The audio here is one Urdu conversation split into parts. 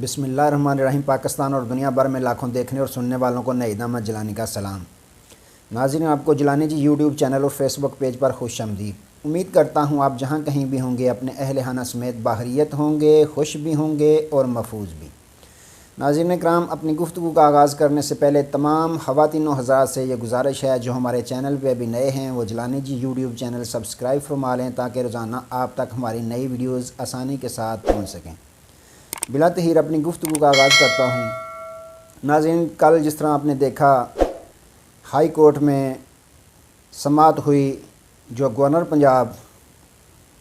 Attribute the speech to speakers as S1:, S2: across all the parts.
S1: بسم اللہ الرحمن الرحیم۔ پاکستان اور دنیا بھر میں لاکھوں دیکھنے اور سننے والوں کو نعید احمد جیلانی کا سلام۔ ناظرین، آپ کو جیلانی جی یوٹیوب چینل اور فیس بک پیج پر خوش آمدید۔ امید کرتا ہوں آپ جہاں کہیں بھی ہوں گے اپنے اہل خانہ سمیت باحریت ہوں گے، خوش بھی ہوں گے اور محفوظ بھی۔ ناظرین کرام، اپنی گفتگو کا آغاز کرنے سے پہلے تمام خواتین و حضرات سے یہ گزارش ہے جو ہمارے چینل پہ ابھی نئے ہیں وہ جیلانی جی یوٹیوب چینل سبسکرائب فرما لیں تاکہ روزانہ آپ تک ہماری نئی ویڈیوز آسانی کے ساتھ پہنچ سکیں۔ بلا تحیر اپنی گفتگو کا آغاز کرتا ہوں۔ ناظرین، کل جس طرح آپ نے دیکھا ہائی کورٹ میں سماعت ہوئی، جو گورنر پنجاب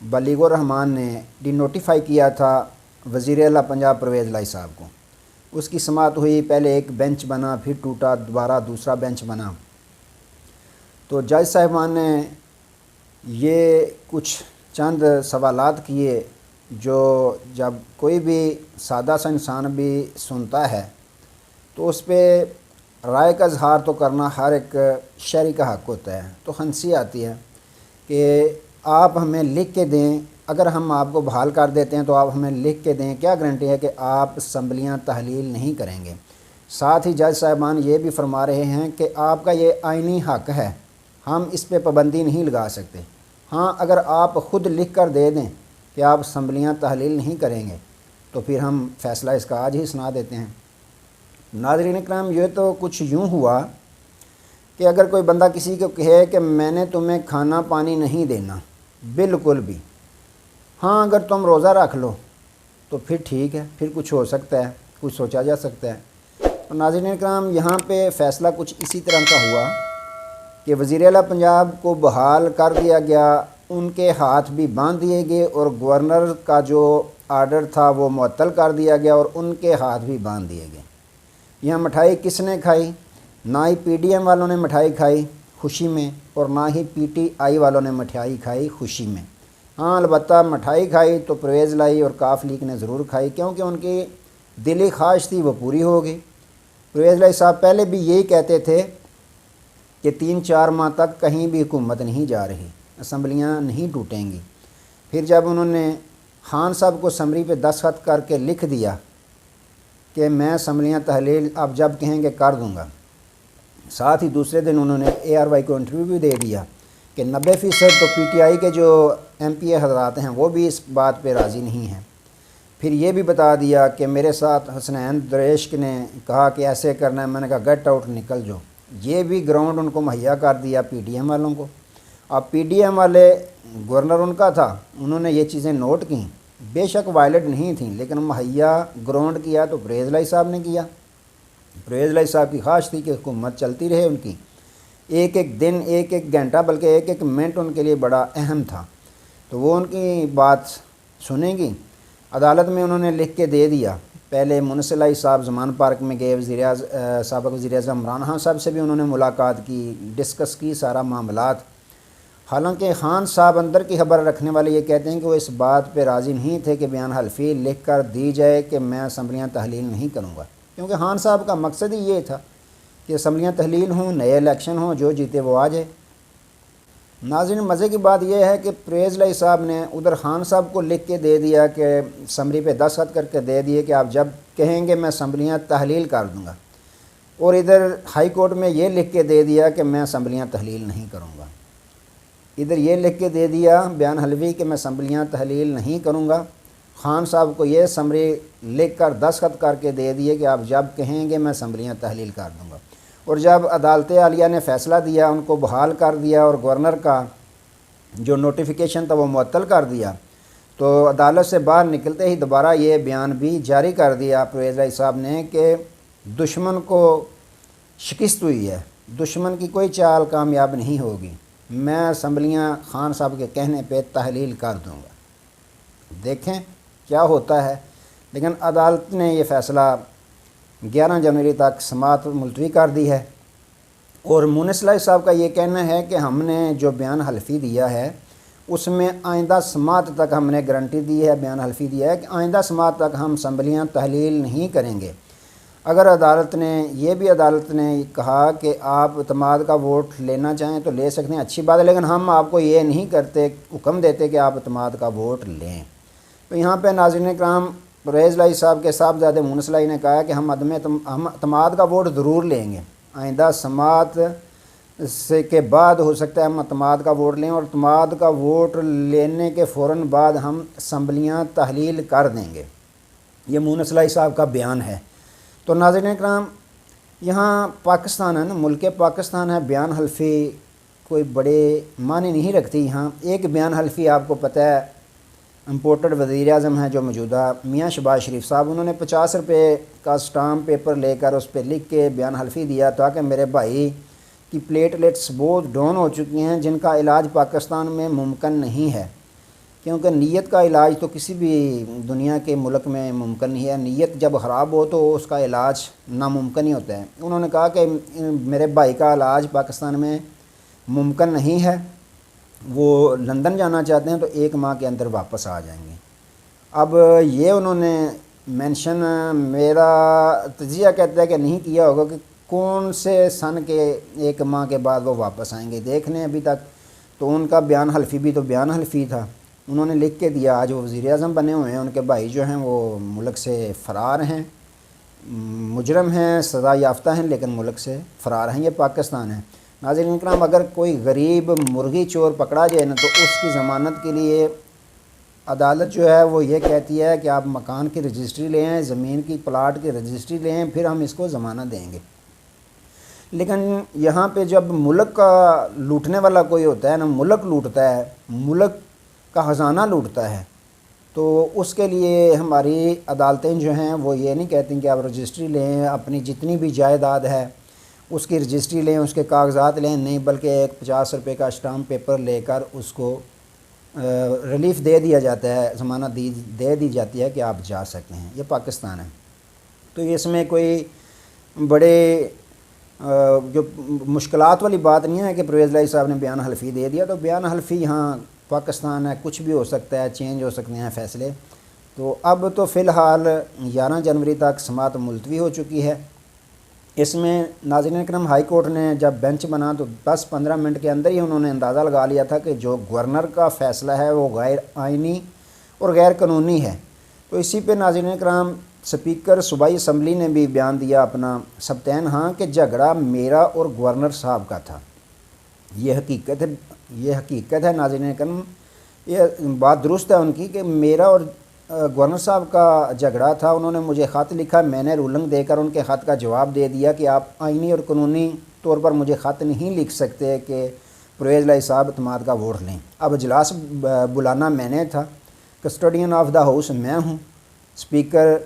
S1: بلیغ الرحمان نے ڈی نوٹیفائی کیا تھا وزیر اعلیٰ پنجاب پرویز الہی صاحب کو، اس کی سماعت ہوئی۔ پہلے ایک بینچ بنا، پھر ٹوٹا، دوبارہ دوسرا بینچ بنا۔ تو جج صاحبان نے یہ کچھ چند سوالات کیے جو جب کوئی بھی سادہ سا انسان بھی سنتا ہے تو اس پہ رائے کا اظہار تو کرنا ہر ایک شہری کا حق ہوتا ہے۔ تو ہنسی آتی ہے کہ آپ ہمیں لکھ کے دیں، اگر ہم آپ کو بحال کر دیتے ہیں تو آپ ہمیں لکھ کے دیں، کیا گارنٹی ہے کہ آپ اسمبلیاں تحلیل نہیں کریں گے۔ ساتھ ہی جج صاحبان یہ بھی فرما رہے ہیں کہ آپ کا یہ آئینی حق ہے، ہم اس پہ پابندی نہیں لگا سکتے۔ ہاں، اگر آپ خود لکھ کر دے دیں کہ آپ اسمبلیاں تحلیل نہیں کریں گے تو پھر ہم فیصلہ اس کا آج ہی سنا دیتے ہیں۔ ناظرین اکرام، یہ تو کچھ یوں ہوا کہ اگر کوئی بندہ کسی کو کہے کہ میں نے تمہیں کھانا پانی نہیں دینا بالکل بھی، ہاں اگر تم روزہ رکھ لو تو پھر ٹھیک ہے، پھر کچھ ہو سکتا ہے، کچھ سوچا جا سکتا ہے۔ تو ناظرین اکرام، یہاں پہ فیصلہ کچھ اسی طرح کا ہوا کہ وزیر اعلیٰ پنجاب کو بحال کر دیا گیا، ان کے ہاتھ بھی باندھ دیے گئے اور گورنر کا جو آرڈر تھا وہ معطل کر دیا گیا اور ان کے ہاتھ بھی باندھ دیے گئے۔ یہاں مٹھائی کس نے کھائی؟ نہ ہی پی ڈی ایم والوں نے مٹھائی کھائی خوشی میں اور نہ ہی پی ٹی آئی والوں نے مٹھائی کھائی خوشی میں۔ ہاں، البتہ مٹھائی کھائی تو پرویز الہی اور کاف لیگ نے ضرور کھائی، کیونکہ ان کی دلی خواہش تھی وہ پوری ہو گئی۔ پرویز الہی صاحب پہلے بھی یہی کہتے تھے کہ 3-4 ماہ تک کہیں بھی حکومت نہیں جا رہی، اسمبلیاں نہیں ٹوٹیں گی۔ پھر جب انہوں نے خان صاحب کو اسمبلی پہ دستخط کر کے لکھ دیا کہ میں اسمبلیاں تحلیل اب جب کہیں گے کر دوں گا، ساتھ ہی دوسرے دن انہوں نے اے آر وائی کو انٹرویو بھی دے دیا کہ 90% تو پی ٹی آئی کے جو ایم پی اے حضرات ہیں وہ بھی اس بات پہ راضی نہیں ہیں۔ پھر یہ بھی بتا دیا کہ میرے ساتھ حسنین دریشک نے کہا کہ ایسے کرنا ہے، میں نے کہا گیٹ آؤٹ، نکل جو۔ یہ بھی گراؤنڈ ان کو مہیا کر دیا پی ڈی ایم والوں کو۔ اب پی ڈی ایم والے، گورنر ان کا تھا، انہوں نے یہ چیزیں نوٹ کیں، بے شک وائلٹ نہیں تھیں لیکن مہیا گراؤنڈ کیا تو پرویز الہی صاحب نے کیا۔ پرویز الہی صاحب کی خواہش تھی کہ حکومت چلتی رہے ان کی، ایک ایک دن، ایک ایک گھنٹہ، بلکہ ایک ایک منٹ ان کے لیے بڑا اہم تھا، تو وہ ان کی بات سنیں گی۔ عدالت میں انہوں نے لکھ کے دے دیا۔ پہلے منصف الہی صاحب زمان پارک میں گئے، سابق وزیر اعظم عمران خان صاحب سے بھی انہوں نے ملاقات کی، ڈسکس کی سارا معاملات۔ حالانکہ خان صاحب اندر کی خبر رکھنے والے یہ کہتے ہیں کہ وہ اس بات پہ راضی نہیں تھے کہ بیان حلفی لکھ کر دی جائے کہ میں اسمبلیاں تحلیل نہیں کروں گا، کیونکہ خان صاحب کا مقصد ہی یہ تھا کہ اسمبلیاں تحلیل ہوں، نئے الیکشن ہوں، جو جیتے وہ آ جائے۔ ناظرین، مزے کی بات یہ ہے کہ پرویز الہی صاحب نے ادھر خان صاحب کو لکھ کے دے دیا کہ اسمبلی پہ دستخط کر کے دے دیے کہ آپ جب کہیں گے میں اسمبلیاں تحلیل کر دوں گا، اور ادھر ہائی کورٹ میں یہ لکھ کے دے دیا کہ میں اسمبلیاں تحلیل نہیں کروں گا۔ ادھر یہ لکھ کے دے دیا بیان حلفی کہ میں اسمبلیاں تحلیل نہیں کروں گا، خان صاحب کو یہ سمری لکھ کر دستخط کر کے دے دیے کہ آپ جب کہیں گے میں اسمبلیاں تحلیل کر دوں گا۔ اور جب عدالت عالیہ نے فیصلہ دیا، ان کو بحال کر دیا اور گورنر کا جو نوٹیفیکیشن تھا وہ معطل کر دیا، تو عدالت سے باہر نکلتے ہی دوبارہ یہ بیان بھی جاری کر دیا پرویز الہی صاحب نے کہ دشمن کو شکست ہوئی ہے، دشمن کی کوئی چال کامیاب نہیں ہوگی، میں اسمبلیاں خان صاحب کے کہنے پہ تحلیل کر دوں گا۔ دیکھیں کیا ہوتا ہے۔ لیکن عدالت نے یہ فیصلہ 11 جنوری تک سماعت ملتوی کر دی ہے، اور منصف الہی صاحب کا یہ کہنا ہے کہ ہم نے جو بیان حلفی دیا ہے اس میں آئندہ سماعت تک ہم نے گارنٹی دی ہے، بیان حلفی دیا ہے کہ آئندہ سماعت تک ہم اسمبلیاں تحلیل نہیں کریں گے۔ اگر عدالت نے کہا کہ آپ اعتماد کا ووٹ لینا چاہیں تو لے سکتے ہیں، اچھی بات ہے، لیکن ہم آپ کو یہ نہیں کرتے، حکم دیتے کہ آپ اعتماد کا ووٹ لیں۔ تو یہاں پہ ناظرین کرام پرویز لائی صاحب کے صاحبزادے مونس لائی نے کہا کہ ہم اعتماد کا ووٹ ضرور لیں گے، آئندہ سماعت سے کے بعد ہو سکتا ہے ہم اعتماد کا ووٹ لیں، اور اعتماد کا ووٹ لینے کے فوراً بعد ہم اسمبلیاں تحلیل کر دیں گے۔ یہ مونس لائی صاحب کا بیان ہے۔ تو ناظرین اکرام، یہاں پاکستان ہے نا، ملک پاکستان ہے، بیان حلفی کوئی بڑے معنی نہیں رکھتی۔ یہاں ایک بیان حلفی آپ کو پتہ ہے، امپورٹڈ وزیر اعظم ہیں جو موجودہ میاں شہباز شریف صاحب، انہوں نے 50 روپے کا سٹامپ پیپر لے کر اس پہ لکھ کے بیان حلفی دیا تھا کہ میرے بھائی کی پلیٹلیٹس بہت ڈاؤن ہو چکی ہیں، جن کا علاج پاکستان میں ممکن نہیں ہے، کیونکہ نیت کا علاج تو کسی بھی دنیا کے ملک میں ممکن نہیں ہے۔ نیت جب خراب ہو تو اس کا علاج ناممکن ہی ہوتا ہے۔ انہوں نے کہا کہ میرے بھائی کا علاج پاکستان میں ممکن نہیں ہے، وہ لندن جانا چاہتے ہیں تو 1 ماہ کے اندر واپس آ جائیں گے۔ اب یہ انہوں نے مینشن، میرا تجزیہ کہتا ہے کہ نہیں کیا ہوگا کہ کون سے سن کے 1 ماہ کے بعد وہ واپس آئیں گے، دیکھ لیں ابھی تک۔ تو ان کا بیان حلفی بھی تو بیان حلفی تھا، انہوں نے لکھ کے دیا۔ آج وہ وزیر اعظم بنے ہوئے ہیں، ان کے بھائی جو ہیں وہ ملک سے فرار ہیں، مجرم ہیں، سزا یافتہ ہیں، لیکن ملک سے فرار ہیں۔ یہ پاکستان ہے۔ ناظرین اکرام، اگر کوئی غریب مرغی چور پکڑا جائے نا تو اس کی ضمانت کے لیے عدالت جو ہے وہ یہ کہتی ہے کہ آپ مکان کی رجسٹری لے آئیں، زمین کی پلاٹ کی رجسٹری لے آئیں، پھر ہم اس کو ضمانت دیں گے۔ لیکن یہاں پہ جب ملک کا لوٹنے والا کوئی ہوتا ہے نا، ملک لوٹتا ہے، ملک کا خزانہ لوٹتا ہے، تو اس کے لیے ہماری عدالتیں جو ہیں وہ یہ نہیں کہتی کہ آپ رجسٹری لیں، اپنی جتنی بھی جائیداد ہے اس کی رجسٹری لیں، اس کے کاغذات لیں، نہیں بلکہ ایک 50 روپے کا اسٹامپ پیپر لے کر اس کو ریلیف دے دیا جاتا ہے، ضمانت دے دی جاتی ہے کہ آپ جا سکتے ہیں۔ یہ پاکستان ہے۔ تو اس میں کوئی بڑے جو مشکلات والی بات نہیں ہے کہ پرویز لائی صاحب نے بیان حلفی دے دیا تو بیان حلفی، یہاں پاکستان ہے، کچھ بھی ہو سکتا ہے، چینج ہو سکتے ہیں فیصلے۔ تو اب تو فی الحال 11 جنوری تک سماعت ملتوی ہو چکی ہے۔ اس میں ناظرین اکرام، ہائی کورٹ نے جب بینچ بنا تو 10-15 منٹ کے اندر ہی انہوں نے اندازہ لگا لیا تھا کہ جو گورنر کا فیصلہ ہے وہ غیر آئینی اور غیر قانونی ہے۔ تو اسی پہ ناظرین اکرام، سپیکر صوبائی اسمبلی نے بھی بیان دیا اپنا سبتین، ہاں کہ جھگڑا میرا اور گورنر صاحب کا تھا۔ یہ حقیقت ہے ناظرین اکرام، یہ بات درست ہے ان کی کہ میرا اور گورنر صاحب کا جھگڑا تھا۔ انہوں نے مجھے خط لکھا، میں نے رولنگ دے کر ان کے خط کا جواب دے دیا کہ آپ آئینی اور قانونی طور پر مجھے خط نہیں لکھ سکتے کہ پرویز لائی صاحب اعتماد کا ووٹ لیں۔ اب اجلاس بلانا میں نے تھا، کسٹوڈین آف دا ہاؤس میں ہوں، اسپیکر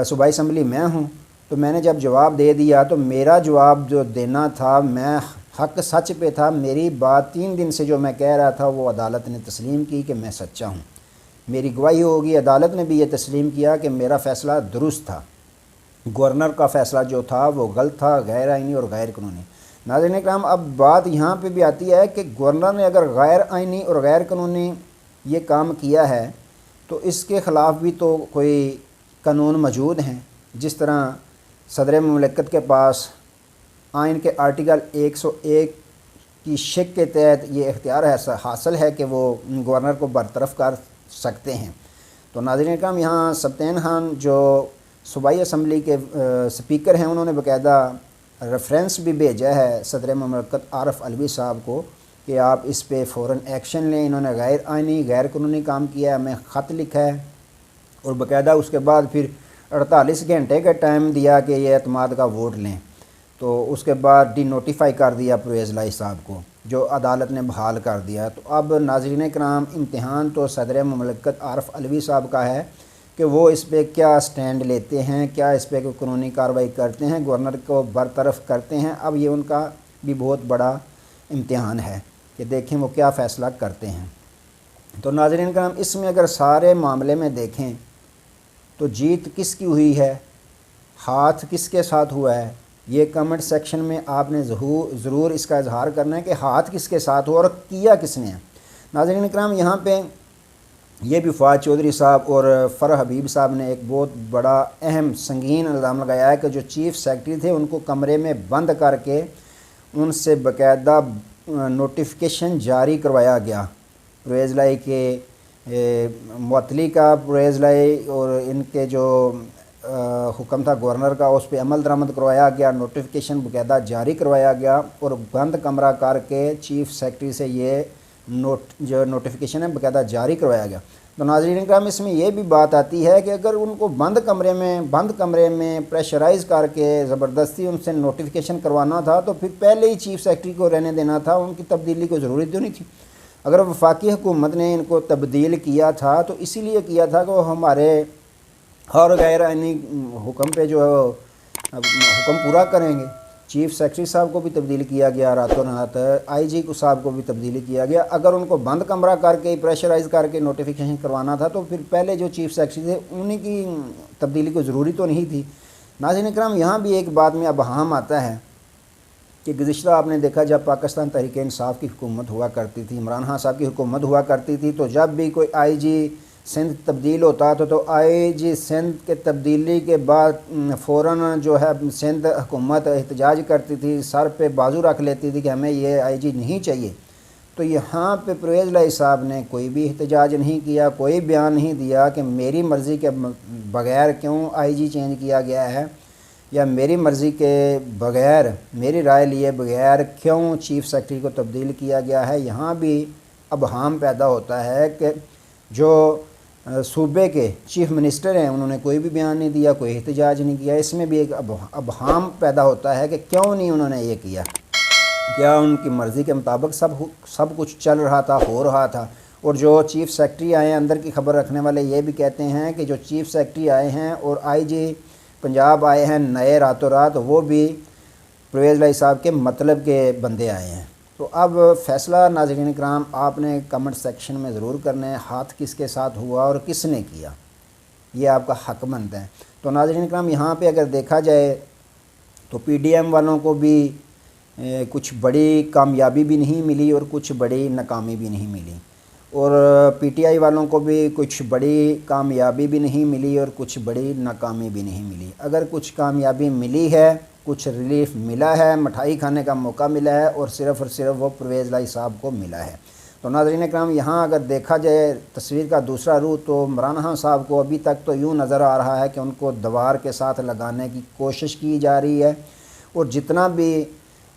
S1: صوبائی اسمبلی میں ہوں، تو میں نے جب جواب دے دیا تو میرا جواب جو دینا تھا، میں حق سچ پہ تھا، میری بات 3 دن سے جو میں کہہ رہا تھا وہ عدالت نے تسلیم کی کہ میں سچا ہوں، میری گواہی ہوگی۔ عدالت نے بھی یہ تسلیم کیا کہ میرا فیصلہ درست تھا، گورنر کا فیصلہ جو تھا وہ غلط تھا، غیر آئینی اور غیر قانونی۔ ناظرین اکرام، اب بات یہاں پہ بھی آتی ہے کہ گورنر نے اگر غیر آئینی اور غیر قانونی یہ کام کیا ہے تو اس کے خلاف بھی تو کوئی قانون موجود ہیں۔ جس طرح صدر مملکت کے پاس آئین کے آرٹیکل 101 کی شق کے تحت یہ اختیار حاصل ہے کہ وہ گورنر کو برطرف کر سکتے ہیں۔ تو ناظرین اکرام، یہاں سبتین خان جو صوبائی اسمبلی کے سپیکر ہیں، انہوں نے باقاعدہ ریفرنس بھی بھیجا ہے صدر مملکت عارف علوی صاحب کو کہ آپ اس پہ فوراً ایکشن لیں، انہوں نے غیر آئینی غیر قانونی کام کیا ہے، ہمیں خط لکھا ہے، اور باقاعدہ اس کے بعد پھر 48 گھنٹے کا ٹائم دیا کہ یہ اعتماد کا ووٹ لیں۔ تو اس کے بعد ڈی نوٹیفائی کر دیا پرویز لائی صاحب کو، جو عدالت نے بحال کر دیا۔ تو اب ناظرین کرام، امتحان تو صدر مملکت عارف علوی صاحب کا ہے کہ وہ اس پہ کیا سٹینڈ لیتے ہیں، کیا اس پہ کوئی قانونی کارروائی کرتے ہیں، گورنر کو برطرف کرتے ہیں۔ اب یہ ان کا بھی بہت بڑا امتحان ہے کہ دیکھیں وہ کیا فیصلہ کرتے ہیں۔ تو ناظرین کرام، اس میں اگر سارے معاملے میں دیکھیں تو جیت کس کی ہوئی ہے، ہاتھ کس کے ساتھ ہوا ہے، یہ کمنٹ سیکشن میں آپ نے ضرور اس کا اظہار کرنا ہے کہ ہاتھ کس کے ساتھ ہوا اور کیا کس نے ہے۔ ناظرین کرام، یہاں پہ یہ بھی فواد چودھری صاحب اور فرح حبیب صاحب نے ایک بہت بڑا اہم سنگین الزام لگایا ہے کہ جو چیف سیکرٹری تھے ان کو کمرے میں بند کر کے ان سے باقاعدہ نوٹیفیکیشن جاری کروایا گیا پرویز لائی کے معطلی کا پرویز لائی اور ان کے جو حکم تھا گورنر کا اس پہ عمل درآمد کروایا گیا، نوٹیفیکیشن باقاعدہ جاری کروایا گیا اور بند کمرہ کر کے چیف سیکرٹری سے یہ جو نوٹیفیکیشن ہے باقاعدہ جاری کروایا گیا۔ تو ناظرین اکرام اس میں یہ بھی بات آتی ہے کہ اگر ان کو بند کمرے میں پریشرائز کر کے زبردستی ان سے نوٹیفیکیشن کروانا تھا تو پھر پہلے ہی چیف سیکرٹری کو رہنے دینا تھا، ان کی تبدیلی کو ضروری تو نہیں تھی۔ اگر وفاقی حکومت نے ان کو تبدیل کیا تھا تو اسی لیے کیا تھا کہ وہ ہمارے اور غیر آئینی حکم پہ جو حکم پورا کریں گے۔ چیف سیکرٹری صاحب کو بھی تبدیل کیا گیا راتوں رات، آئی جی صاحب کو بھی تبدیلی کیا گیا۔ اگر ان کو بند کمرہ کر کے پریشرائز کر کے نوٹیفیکیشن کروانا تھا تو پھر پہلے جو چیف سیکرٹری تھے انہیں کی تبدیلی کو ضروری تو نہیں تھی۔ ناظرین اکرام یہاں بھی ایک بات میں ابہام آتا ہے کہ گزشتہ آپ نے دیکھا جب پاکستان تحریک انصاف کی حکومت ہوا کرتی تھی، عمران خان صاحب کی حکومت ہوا کرتی تھی، تو جب بھی کوئی آئی جی سندھ تبدیل ہوتا تو آئی جی سندھ کے تبدیلی کے بعد فوراً جو ہے سندھ حکومت احتجاج کرتی تھی، سر پہ بازو رکھ لیتی تھی کہ ہمیں یہ آئی جی نہیں چاہیے۔ تو یہاں پہ پرویز الہی صاحب نے کوئی بھی احتجاج نہیں کیا، کوئی بیان نہیں دیا کہ میری مرضی کے بغیر کیوں آئی جی چینج کیا گیا ہے، یا میری مرضی کے بغیر، میری رائے لیے بغیر کیوں چیف سیکرٹری کو تبدیل کیا گیا ہے۔ یہاں بھی ابہام پیدا ہوتا ہے کہ جو صوبے کے چیف منسٹر ہیں انہوں نے کوئی بھی بیان نہیں دیا، کوئی احتجاج نہیں کیا۔ اس میں بھی ایک ابہام پیدا ہوتا ہے کہ کیوں نہیں انہوں نے یہ کیا، کیا ان کی مرضی کے مطابق سب کچھ چل رہا تھا، ہو رہا تھا۔ اور جو چیف سیکرٹری آئے ہیں اندر کی خبر رکھنے والے یہ بھی کہتے ہیں کہ جو چیف سیکرٹری آئے ہیں اور آئی جی پنجاب آئے ہیں نئے راتوں رات، وہ بھی پرویز الہی صاحب کے مطلب کے بندے آئے ہیں۔ تو اب فیصلہ ناظرین کرام آپ نے کمنٹ سیکشن میں ضرور کرنا ہے، ہاتھ کس کے ساتھ ہوا اور کس نے کیا، یہ آپ کا حق بنتا ہے۔ تو ناظرین کرام یہاں پہ اگر دیکھا جائے تو پی ڈی ایم والوں کو بھی کچھ بڑی کامیابی بھی نہیں ملی اور کچھ بڑی ناکامی بھی نہیں ملی، اور پی ٹی آئی والوں کو بھی کچھ بڑی کامیابی بھی نہیں ملی اور کچھ بڑی ناکامی بھی نہیں ملی۔ اگر کچھ کامیابی ملی ہے، کچھ ریلیف ملا ہے، مٹھائی کھانے کا موقع ملا ہے، اور صرف وہ پرویز الہی صاحب کو ملا ہے۔ تو ناظرین اکرام یہاں اگر دیکھا جائے تصویر کا دوسرا روح تو عمران خان صاحب کو ابھی تک تو یوں نظر آ رہا ہے کہ ان کو دیوار کے ساتھ لگانے کی کوشش کی جا رہی ہے، اور جتنا بھی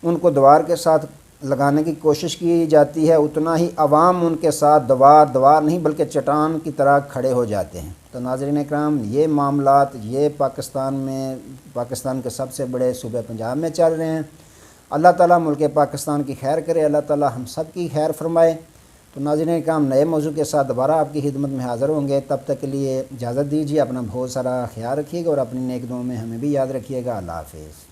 S1: ان کو دیوار کے ساتھ لگانے کی کوشش کی جاتی ہے اتنا ہی عوام ان کے ساتھ دیوار نہیں بلکہ چٹان کی طرح کھڑے ہو جاتے ہیں۔ تو ناظرین اکرام یہ معاملات یہ پاکستان کے سب سے بڑے صوبے پنجاب میں چل رہے ہیں۔ اللہ تعالیٰ ملک پاکستان کی خیر کرے، اللہ تعالیٰ ہم سب کی خیر فرمائے۔ تو ناظرین اکرام نئے موضوع کے ساتھ دوبارہ آپ کی خدمت میں حاضر ہوں گے، تب تک کے لیے اجازت دیجیے، اپنا بہت سارا خیال رکھیے گا اور اپنی نیک دعاؤں میں ہمیں بھی یاد رکھیے گا۔ اللہ حافظ۔